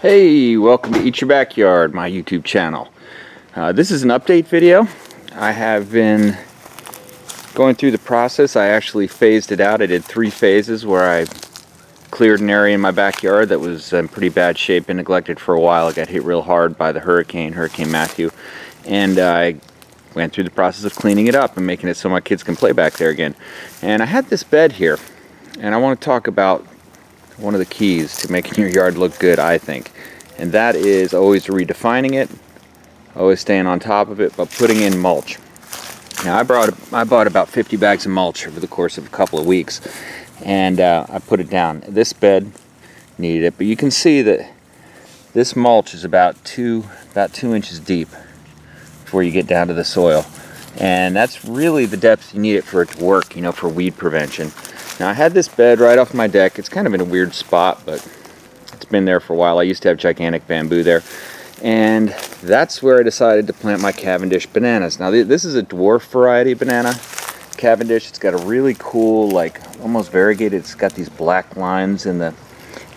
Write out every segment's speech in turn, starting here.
Hey, welcome to Eat Your Backyard, my YouTube channel. This is an update video. I have been going through the process. I actually phased it out. I did 3 phases where I cleared an area in my backyard that was in pretty bad shape and neglected for a while. It got hit real hard by the Hurricane Matthew, and I went through the process of cleaning it up and making it so my kids can play back there again. And I had this bed here, and I want to talk about one of the keys to making your yard look good, I think, and that is always redefining it, always staying on top of it, but putting in mulch. Now I bought about 50 bags of mulch over the course of a couple of weeks, and I put it down. This bed needed it, but you can see that this mulch is about 2 inches deep before you get down to the soil, and that's really the depth you need it for it to work, you know, for weed prevention. Now I had this bed right off my deck. It's kind of in a weird spot, but it's been there for a while. I used to have gigantic bamboo there, and that's where I decided to plant my Cavendish bananas. Now this is a dwarf variety banana, Cavendish. It's got a really cool, like almost variegated. It's got these black lines in the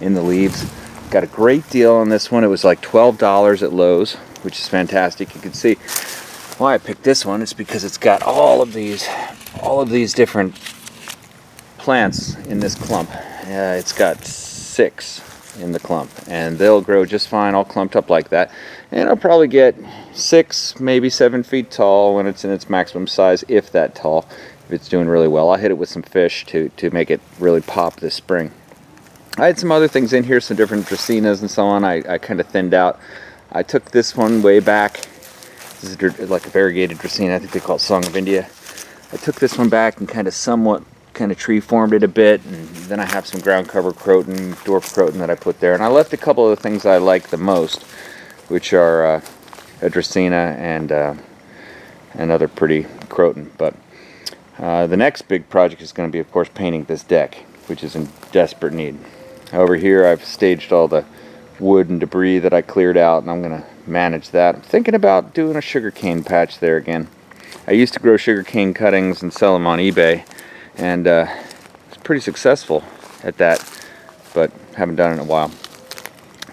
leaves. Got a great deal on this one. It was like $12 at Lowe's, which is fantastic. You can see why I picked this one. It's because it's got all of these different plants in this clump. It's got 6 in the clump, and they'll grow just fine, all clumped up like that. And I'll probably get 6, maybe 7 feet tall when it's in its maximum size, if that tall, if it's doing really well. I'll hit it with some fish to make it really pop this spring. I had some other things in here, some different dracaenas and so on. I kind of thinned out. I took this one way back. This is like a variegated dracaena. I think they call it Song of India. I took this one back and kind of tree formed it a bit, and then I have some ground cover croton, dwarf croton that I put there, and I left a couple of the things I like the most, which are a dracaena and another pretty croton. But the next big project is going to be, of course, painting this deck, which is in desperate need. Over here I've staged all the wood and debris that I cleared out, and I'm going to manage that. I'm thinking about doing a sugarcane patch there again. I used to grow sugarcane cuttings and sell them on eBay, and it's pretty successful at that, but haven't done it in a while.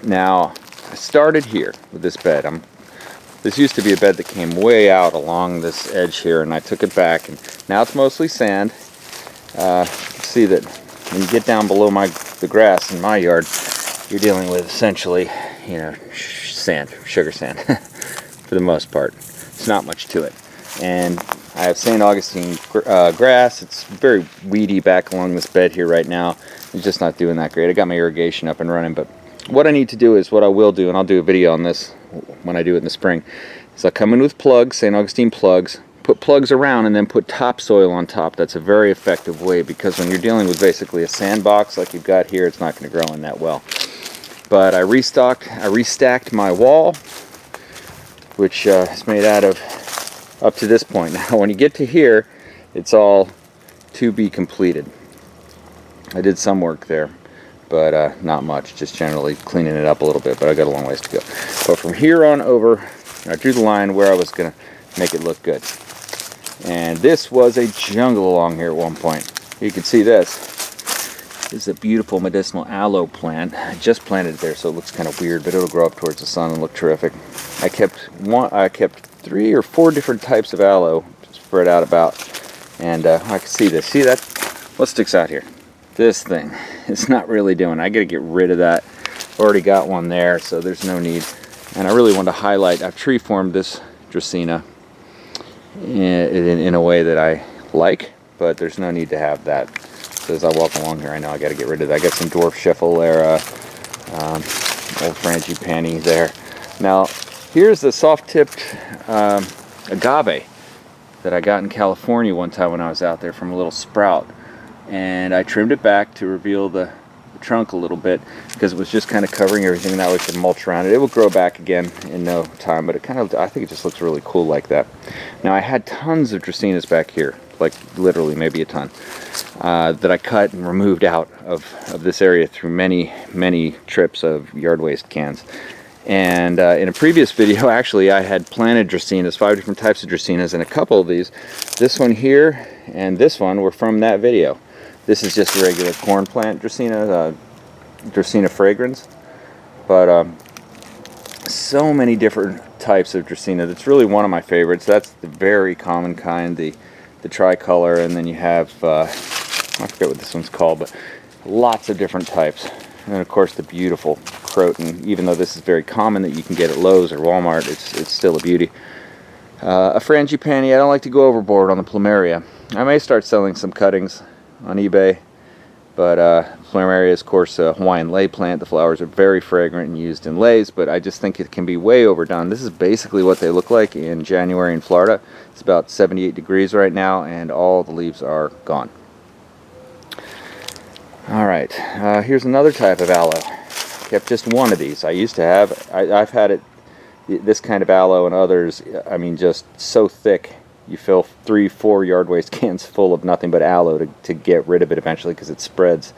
Now I started here with this bed. This used to be a bed that came way out along this edge here, and I took it back, and now it's mostly sand. You can see that when you get down below the grass in my yard, you're dealing with essentially, you know, sand, sugar sand for the most part. It's not much to it. And I have St. Augustine grass. It's very weedy back along this bed here right now. It's just not doing that great. I got my irrigation up and running, but what I need to do is what I will do, and I'll do a video on this when I do it in the spring, is I'll come in with plugs, St. Augustine plugs, put plugs around, and then put topsoil on top. That's a very effective way, because when you're dealing with basically a sandbox like you've got here, it's not going to grow in that well. But I restacked my wall, which is made out of, up to this point. Now when you get to here, it's all to be completed. I did some work there, but not much, just generally cleaning it up a little bit, but I got a long ways to go. But from here on over, I drew the line where I was going to make it look good. And this was a jungle along here at one point. You can see this. This is a beautiful medicinal aloe plant. I just planted it there, so it looks kind of weird, but it'll grow up towards the sun and look terrific. I kept 3 or 4 different types of aloe spread out about, and I can see this. See that? What sticks out here? This thing. It's not really doing. I got to get rid of that. Already got one there, so there's no need. And I really want to highlight. I've tree formed this dracaena in a way that I like, but there's no need to have that. So as I walk along here, I know I got to get rid of that. I got some dwarf schefflera, old frangipani there. Now here's the soft-tipped agave that I got in California one time when I was out there from a little sprout, and I trimmed it back to reveal the trunk a little bit because it was just kind of covering everything, and that way I could mulch around it. It will grow back again in no time, but I think it just looks really cool like that. Now I had tons of dracaenas back here, like literally maybe a ton, that I cut and removed out of this area through many trips of yard waste cans. And in a previous video, actually, I had planted dracaenas, 5 different types of dracaenas, and a couple of these, this one here and this one, were from that video. This is just a regular corn plant dracaena, Dracaena fragrans. But so many different types of Dracaena. That's really one of my favorites. That's the very common kind, the tricolor, and then you have I forget what this one's called, but lots of different types. And then of course the beautiful Croton. Even though this is very common that you can get at Lowe's or Walmart, it's still a beauty. A frangipani. I don't like to go overboard on the plumeria. I may start selling some cuttings on eBay, but plumeria is of course a Hawaiian lei plant. The flowers are very fragrant and used in leis, but I just think it can be way overdone. This is basically what they look like in January in Florida. It's about 78 degrees right now, and all the leaves are gone. Alright, here's another type of aloe. Kept just one of these. I used to have, I've had it, this kind of aloe and others, I mean, just so thick. You fill 3-4 yard waste cans full of nothing but aloe to get rid of it eventually, because it spreads,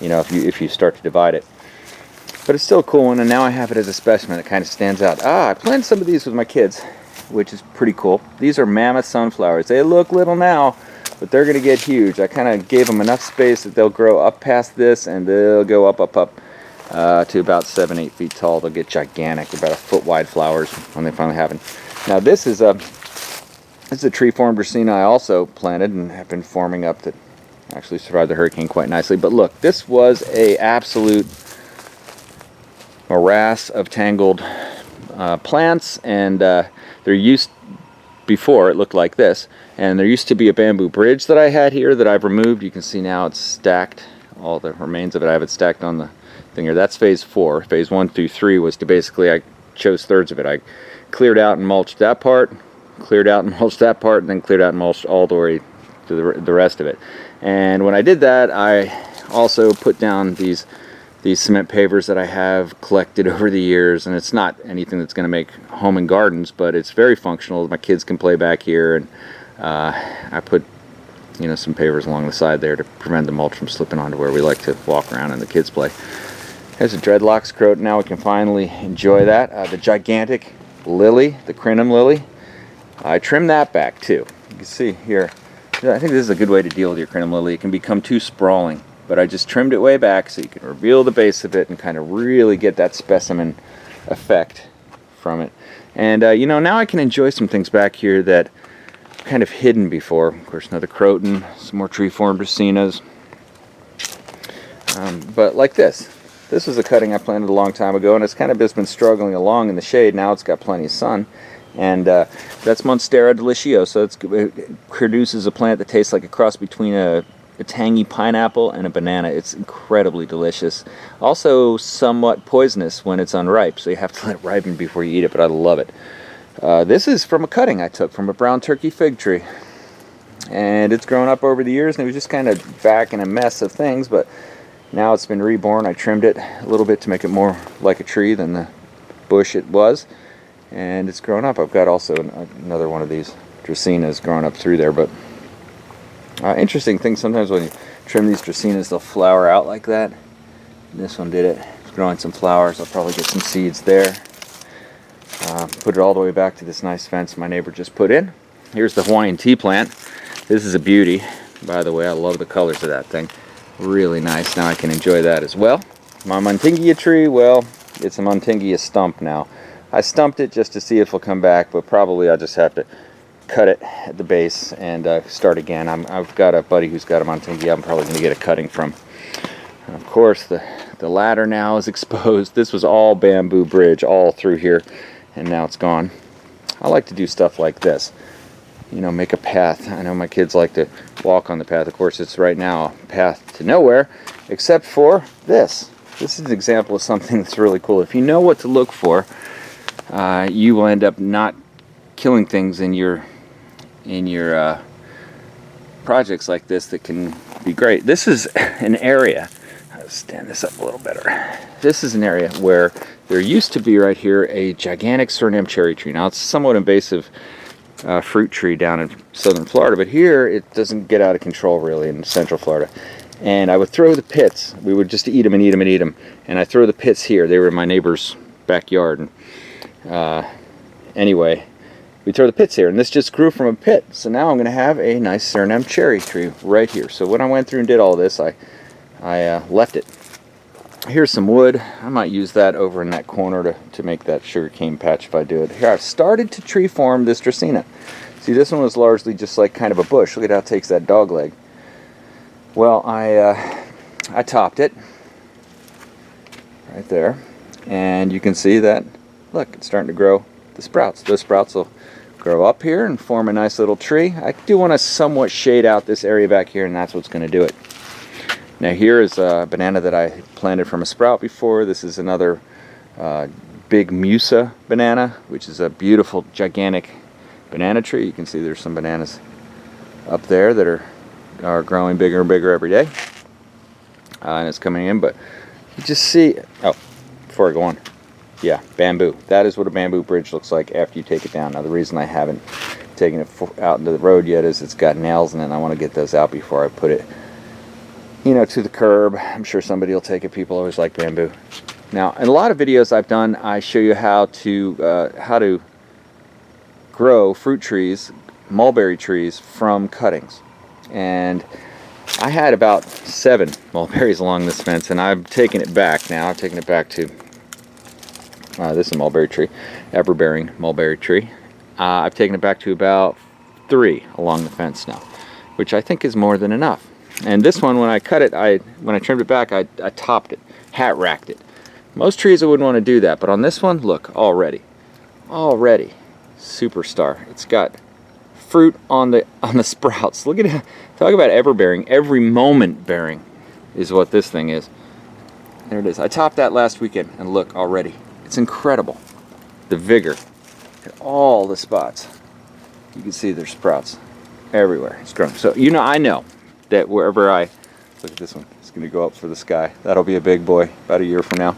you know, if you start to divide it. But it's still a cool one, and now I have it as a specimen that kind of stands out. I planted some of these with my kids, which is pretty cool. These are mammoth sunflowers. They look little now, but they're going to get huge. I kind of gave them enough space that they'll grow up past this, and they'll go up to about 7-8 feet tall. They'll get gigantic, about a foot wide flowers when they finally happen. Now this is a tree-formed Dracaena I also planted and have been forming up, that actually survived the hurricane quite nicely. But look, this was a absolute morass of tangled plants, and before it looked like this, and there used to be a bamboo bridge that I had here that I've removed. You can see now it's stacked, all the remains of it. I have it stacked on the thing here. That's phase 4. Phase 1 through 3 was to basically, I chose thirds of it. I cleared out and mulched that part, cleared out and mulched that part, and then cleared out and mulched all the way to the rest of it. And when I did that, I also put down these cement pavers that I have collected over the years, and it's not anything that's going to make home and gardens, but it's very functional. My kids can play back here, and I put, you know, some pavers along the side there to prevent the mulch from slipping onto where we like to walk around and the kids play. There's a dreadlocks Croton. Now we can finally enjoy that. The gigantic lily, the crinum lily, I trimmed that back too. You can see here, I think this is a good way to deal with your crinum lily. It can become too sprawling, but I just trimmed it way back so you can reveal the base of it and kind of really get that specimen effect from it. And you know, now I can enjoy some things back here that kind of hidden before. Of course, another Croton, some more tree-formed Dracaenas. But like this. This was a cutting I planted a long time ago, and it's kind of just been struggling along in the shade. Now it's got plenty of sun. And that's Monstera deliciosa. It produces a plant that tastes like a cross between a tangy pineapple and a banana. It's incredibly delicious. Also somewhat poisonous when it's unripe, so you have to let it ripen before you eat it, but I love it. This is from a cutting I took from a brown turkey fig tree. And it's grown up over the years, and it was just kind of back in a mess of things, but now it's been reborn. I trimmed it a little bit to make it more like a tree than the bush it was. And it's grown up. I've got also another one of these Dracaenas growing up through there. But interesting thing, sometimes when you trim these Dracaenas, they'll flower out like that. And this one did it. It's growing some flowers. I'll probably get some seeds there. Put it all the way back to this nice fence my neighbor just put in. Here's the Hawaiian tea plant. This is a beauty. By the way, I love the colors of that thing. Really nice. Now I can enjoy that as well. My Montingia tree, well, it's a Montingia stump now. I stumped it just to see if it'll come back, but probably I'll just have to cut it at the base and start again. I've got a buddy who's got a Montingia I'm probably going to get a cutting from. And of course, the ladder now is exposed. This was all bamboo bridge all through here, and now it's gone. I like to do stuff like this. You know, make a path. I know my kids like to walk on the path. Of course, it's right now a path to nowhere, except for this. This is an example of something that's really cool. If you know what to look for, you will end up not killing things in your projects like this that can be great. This is an area, I'll stand this up a little better. This is an area where there used to be right here a gigantic Suriname cherry tree. Now it's a somewhat invasive fruit tree down in southern Florida, but here it doesn't get out of control really in central Florida. And I would throw the pits. We would just eat them and eat them and eat them. And I throw the pits here. They were in my neighbor's backyard. And anyway, we throw the pits here, and this just grew from a pit. So now I'm going to have a nice Suriname cherry tree right here. So when I went through and did all this, I left it. Here's some wood. I might use that over in that corner to make that sugarcane patch if I do it. Here, I've started to tree form this Dracaena. See, this one was largely just like kind of a bush. Look at how it takes that dog leg. Well, I topped it right there, and you can see that, look, it's starting to grow the sprouts. Those sprouts will grow up here and form a nice little tree. I do want to somewhat shade out this area back here, and that's what's going to do it. Now here is a banana that I planted from a sprout before. This is another big Musa banana, which is a beautiful, gigantic banana tree. You can see there's some bananas up there that are growing bigger and bigger every day. And it's coming in, but you just see, oh, before I go on, yeah, bamboo. That is what a bamboo bridge looks like after you take it down. Now the reason I haven't taken it out into the road yet is it's got nails in it, and I want to get those out before I put it, you know, to the curb. I'm sure somebody will take it. People always like bamboo. Now, in a lot of videos I've done, I show you how to grow fruit trees, mulberry trees, from cuttings. And I had about 7 mulberries along this fence, and I've taken it back now. I've taken it back to this is a mulberry tree, ever-bearing mulberry tree. I've taken it back to about 3 along the fence now, which I think is more than enough. And this one, when I cut it, when I trimmed it back, I topped it, hat racked it. Most trees I wouldn't want to do that, but on this one, look, already, superstar. It's got fruit on the sprouts. Look at it. Talk about ever-bearing. Every moment bearing is what this thing is. There it is. I topped that last weekend, and look, already. It's incredible. The vigor. Look at all the spots. You can see there's sprouts everywhere. It's growing. So, you know, I know that wherever I look at this one, it's going to go up for the sky. That'll be a big boy about a year from now.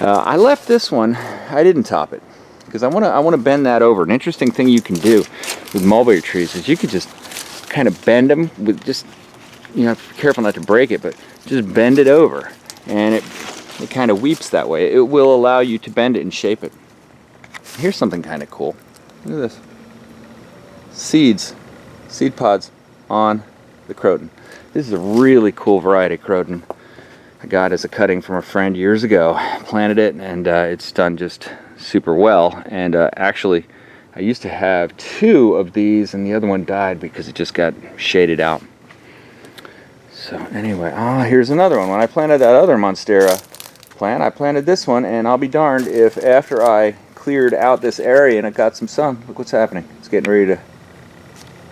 I left this one. I didn't top it because I want to bend that over. An interesting thing you can do with mulberry trees is you could just kind of bend them with just, you know, be careful not to break it, but just bend it over, and it kind of weeps that way. It will allow you to bend it and shape it. Here's something kind of cool. Look at this. Seed pods on the croton. This is a really cool variety of croton I got as a cutting from a friend years ago. Planted it, and it's done just super well. And actually, I used to have 2 of these, and the other one died because it just got shaded out. So anyway, here's another one. When I planted that other Monstera plant, I planted this one, and I'll be darned if after I cleared out this area and it got some sun, look what's happening. It's getting ready to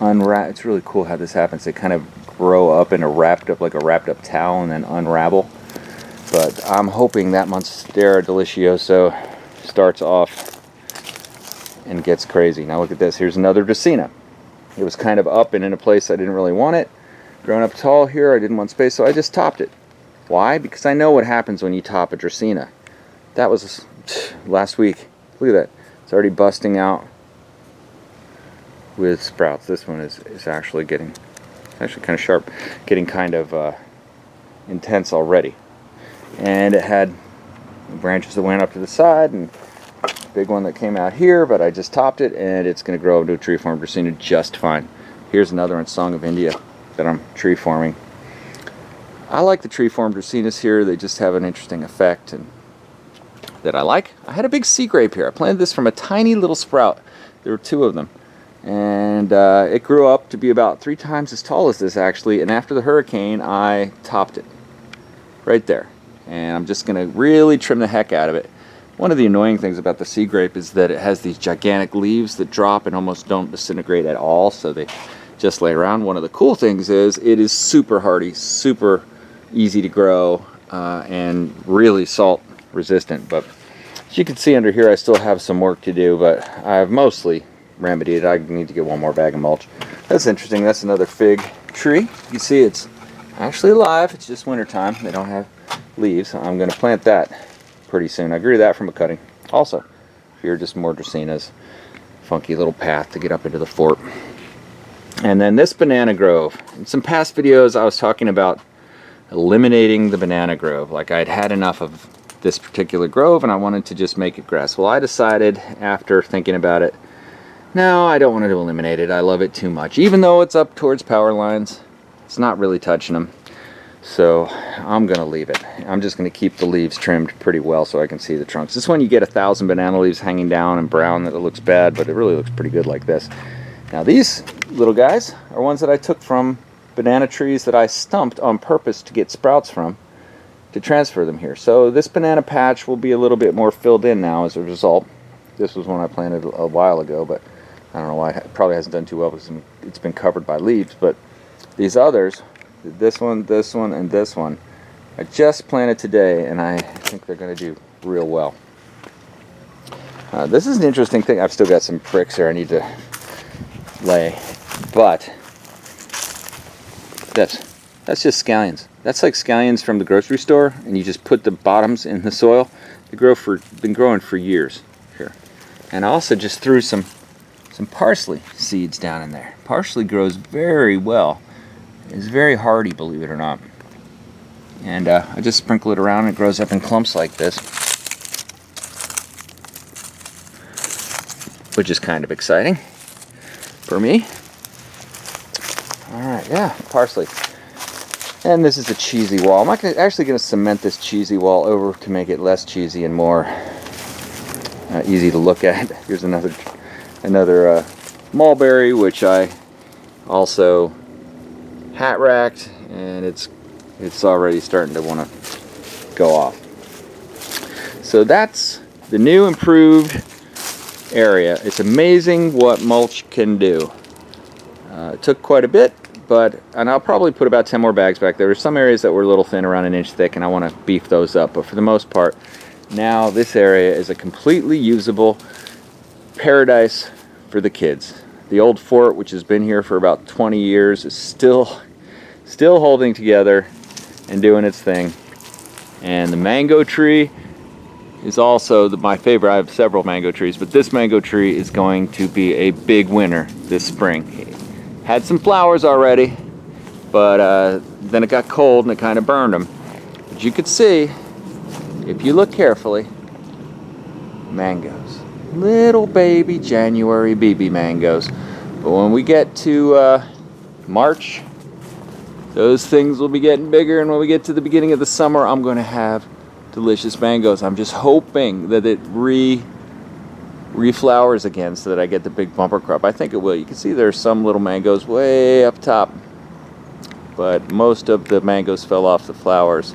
unwrap. It's really cool how this happens. They kind of grow up in like a wrapped up towel and then unravel. But I'm hoping that Monstera delicioso starts off and gets crazy. Now look at this. Here's another Dracaena. It was kind of up and in a place I didn't really want it. Growing up tall here, I didn't want space, so I just topped it. Why? Because I know what happens when you top a Dracaena. That was last week. Look at that. It's already busting out with sprouts. This one is actually getting, kind of sharp, getting kind of intense already. And it had branches that went up to the side, and a big one that came out here, but I just topped it, and it's going to grow into a tree form Dracaena just fine. Here's another one, Song of India, that I'm tree forming. I like the tree formed Dracaenas here. They just have an interesting effect and that I like. I had a big sea grape here. I planted this from a tiny little sprout. There were 2 of them. And it grew up to be about 3 times as tall as this, actually. And after the hurricane, I topped it right there. And I'm just going to really trim the heck out of it. One of the annoying things about the sea grape is that it has these gigantic leaves that drop and almost don't disintegrate at all, so they just lay around. One of the cool things is it is super hardy, super easy to grow, and really salt resistant. But as you can see under here, I still have some work to do, but I've mostly remedied it. I need to get 1 more bag of mulch. That's interesting. That's another fig tree. You see it's actually alive. It's just wintertime. They don't have leaves. So I'm going to plant that pretty soon. I grew that from a cutting. Also, here are just more Dracaenas. Funky little path to get up into the fort. And then this banana grove. In some past videos I was talking about eliminating the banana grove. Like I'd had enough of this particular grove and I wanted to just make it grass. Well, I decided after thinking about it, no, I don't want to eliminate it. I love it too much. Even though it's up towards power lines, it's not really touching them. So I'm gonna leave it. I'm just gonna keep the leaves trimmed pretty well so I can see the trunks. This one you get 1,000 banana leaves hanging down and brown that it looks bad, but it really looks pretty good like this. Now these little guys are ones that I took from banana trees that I stumped on purpose to get sprouts from, to transfer them here. So this banana patch will be a little bit more filled in now as a result. This was one I planted a while ago, but I don't know why. It probably hasn't done too well because it's been covered by leaves. But these others, this one, and this one, I just planted today, and I think they're going to do real well. This is an interesting thing. I've still got some pricks here I need to lay, but that's just scallions. That's like scallions from the grocery store, and you just put the bottoms in the soil. They been growing for years here. And I also just threw some parsley seeds down in there. Parsley grows very well. It's very hardy, believe it or not. And I just sprinkle it around and it grows up in clumps like this, which is kind of exciting for me. Alright, yeah, parsley. And this is a cheesy wall. I'm actually going to cement this cheesy wall over to make it less cheesy and more easy to look at. Here's another mulberry, which I also hat racked, and it's already starting to want to go off. So that's the new improved area. It's amazing what mulch can do. It took quite a bit, and I'll probably put about 10 more bags back there. There's some areas that were a little thin, around an inch thick, and I want to beef those up. But for the most part, now this area is a completely usable paradise for the kids. The old fort, which has been here for about 20 years, is still holding together and doing its thing. And the mango tree is also my favorite. I have several mango trees, but this mango tree is going to be a big winner this spring. Had some flowers already, but then it got cold and it kind of burned them. But you could see, if you look carefully, mangoes. Little baby January BB mangoes. But when we get to March, those things will be getting bigger, and when we get to the beginning of the summer, I'm going to have delicious mangoes. I'm just hoping that it reflowers again so that I get the big bumper crop. I think it will. You can see there's some little mangoes way up top, but most of the mangoes fell off the flowers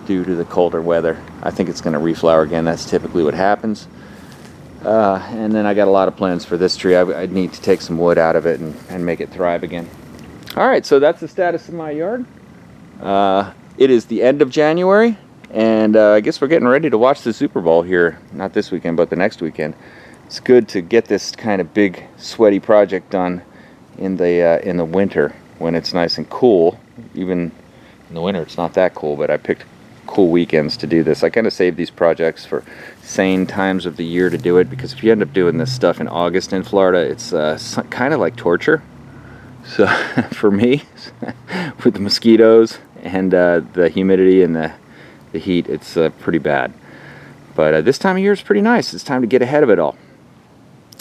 due to the colder weather. I think it's going to reflower again. That's typically what happens. And then I got a lot of plans for this tree. I need to take some wood out of it and make it thrive again. Alright, so that's the status of my yard. It is the end of January, and I guess we're getting ready to watch the Super Bowl here. Not this weekend, but the next weekend. It's good to get this kind of big, sweaty project done in the winter when it's nice and cool. Even in the winter, it's not that cool, but I picked cool weekends to do this. I kind of save these projects for sane times of the year to do it, because if you end up doing this stuff in August in Florida, it's kind of like torture. So for me, with the mosquitoes and the humidity and the heat, it's pretty bad. But this time of year is pretty nice. It's time to get ahead of it all.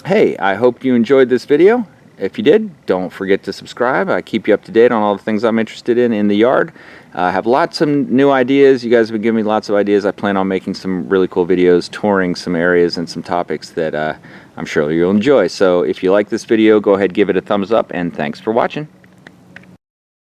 Hey, I hope you enjoyed this video. If you did, don't forget to subscribe. I keep you up to date on all the things I'm interested in the yard. I have lots of new ideas. You guys have been giving me lots of ideas. I plan on making some really cool videos, touring some areas and some topics that I'm sure you'll enjoy. So if you like this video, go ahead, give it a thumbs up, and thanks for watching.